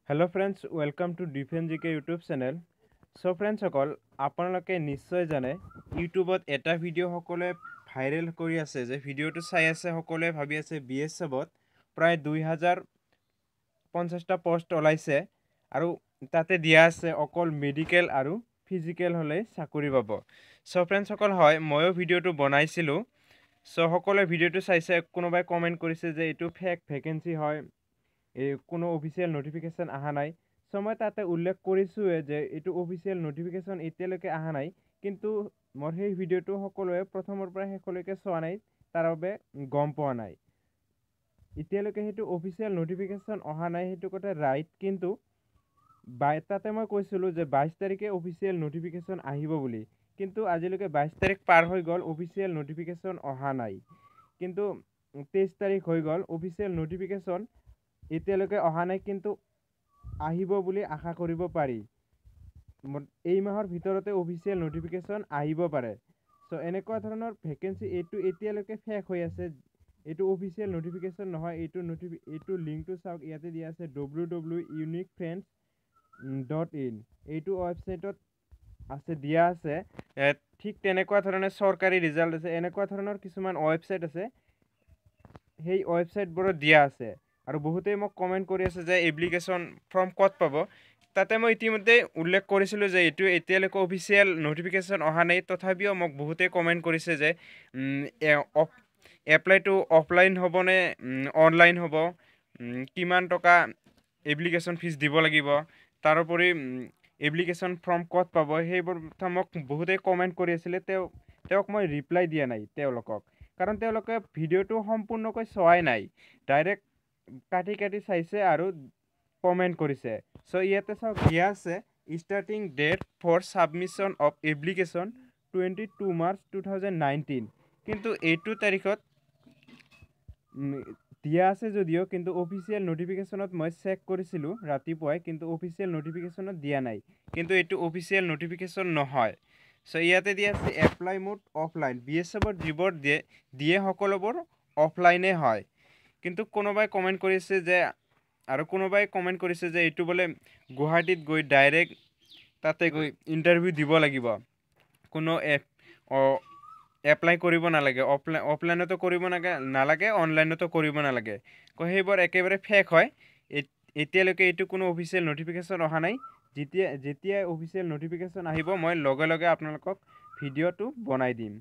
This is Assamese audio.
Hello friends, welcome to Defense GK YouTube channel. So friends, আপোনালোকে নিশ্চয় জানে ইউটিউবত এটা ভিডিও সকলে ভাইৰেল কৰি আছে যে ভিডিওটো চাই আছে সকলে ভাবি আছে BSFত প্ৰায় 2050টা পোষ্ট ওলাইছে আৰু তাতে দিয়া আছে অকল মেডিকেল আৰু ফিজিক্যাল হলে চাকৰি পাব। সো ফ্ৰেন্ডস হয় ময়ো ভিডিওটো বনাইছিলো। সো সকলে ভিডিওটো চাইছে, কোনোবাই কমেন্ট কৰিছে যে এটো ফেক ভ্যাকেন্সি হয়, কোনো অফিচিয়েল নোটিফিকেশন আহা নাই। সো মই তাতে উল্লেখ কৰিছোৱে যে এটো অফিচিয়েল নোটিফিকেশন এতিয়ালৈকে আহা নাই, কিন্তু মোৰ সেই ভিডিওটো সকলোৱে প্ৰথমৰ পৰা শেষলৈকে চোৱা নাই, তাৰ বাবে গম পোৱা নাই। এতিয়ালৈকে হেতু অফিচিয়েল নোটিফিকেশন অহা নাই হেতু কথা ৰাইট, কিন্তু তাতে মই কৈছিলো যে 22 তাৰিখে অফিচিয়েল নোটিফিকেশন আহিব বুলি, কিন্তু আজিলৈকে 22 তাৰিখ পাৰ হৈ গল, অফিচিয়েল নোটিফিকেশন অহা নাই। কিন্তু 23 তাৰিখ হৈ গল, অফিচিয়েল নোটিফিকেশন এতিয়ালৈকে অহা নাই, কিন্তু আহিব বুলি আশা কৰিব পাৰি। এই মাহৰ ভিতৰতে অফিচিয়েল নোটিফিকেশন আহিব পাৰে। সো এনেকুৱা ধৰণৰ ভ্যাকেন্সি এতিয়ালৈকে ফেক হৈ আছে। এটো অফিচিয়েল নোটিফিকেশন নহয়, এটো লিংকটো চাওক, ইয়াতে দিয়া আছে www.uniquefriends.in। এইটো ওয়েবসাইটত আছে, দিয়া আছে। ঠিক তেনেকুৱা ধৰণে সৰকাৰি ৰিজাল্ট আছে, এনেকুৱা ধৰণৰ কিছুমান ওয়েবসাইট আছে, সেই ওয়েবসাইটবোৰত দিয়া আছে। আৰু বহুতেই মোক কমেন্ট কৰি আছে যে এপ্লিকেশন ফৰ্ম ক'ত পাব। তাতে মই ইতিমধ্যে উল্লেখ কৰিছিলো যে এটো এতিয়ালৈকে অফিচিয়েল নোটিফিকেশন অহা নাই, তথাপিও মোক বহুতেই কমেন্ট কৰিছে যে এপ্লাইটো অফলাইন হ'ব নে অনলাইন হ'ব, কিমান টকা এপ্লিকেশন ফিজ দিব লাগিব, তাৰোপৰি এপ্লিকেশন ফৰ্ম ক'ত পাব, সেইবোৰ কথা মোক বহুতেই কমেন্ট কৰি আছিলে। তেওঁক মই ৰিপ্লাই দিয়া নাই তেওঁলোকক, কাৰণ তেওঁলোকে ভিডিওটো সম্পূৰ্ণকৈ চোৱাই নাই, ডাইৰেক্ট কাটি কাটি চাইছে আৰু কমেন্ট কৰিছে। সো ইয়াতে চাওক, দিয়া আছে starting date for submission of application 22 March 2019। কিন্তু এইটো তাৰিখত দিয়া আছে যদিও, কিন্তু অফিচিয়েল নোটিফিকেশনত মই চেক কৰিছিলো ৰাতিপুৱাই, কিন্তু অফিচিয়েল নোটিফিকেশনত দিয়া নাই, কিন্তু এইটো অফিচিয়েল নোটিফিকেশন নহয়। সো ইয়াতে দিয়া আছে এপ্লাই মোড অফলাইন। BSFত যিবোৰ দিয়ে সকলোবোৰ অফলাইনে হয়। কিন্তু কোনোবাই কমেন্ট কৰিছে যে এইটো বোলে গুৱাহাটীত গৈ ডাইৰেক্ট তাতে গৈ ইন্টাৰভিউ দিব লাগিব, কোনো এপ্লাই কৰিব নালাগে, অফলাইনতো কৰিব নালাগে, অনলাইনতো কৰিব নালাগে। সেইবোৰ একেবাৰে ফেক হয়। এতিয়ালৈকে এইটো কোনো অফিচিয়েল নোটিফিকেশন অহা নাই। যেতিয়া অফিচিয়েল নোটিফিকেশন আহিব, মই লগে লগে আপোনালোকক ভিডিওটো বনাই দিম।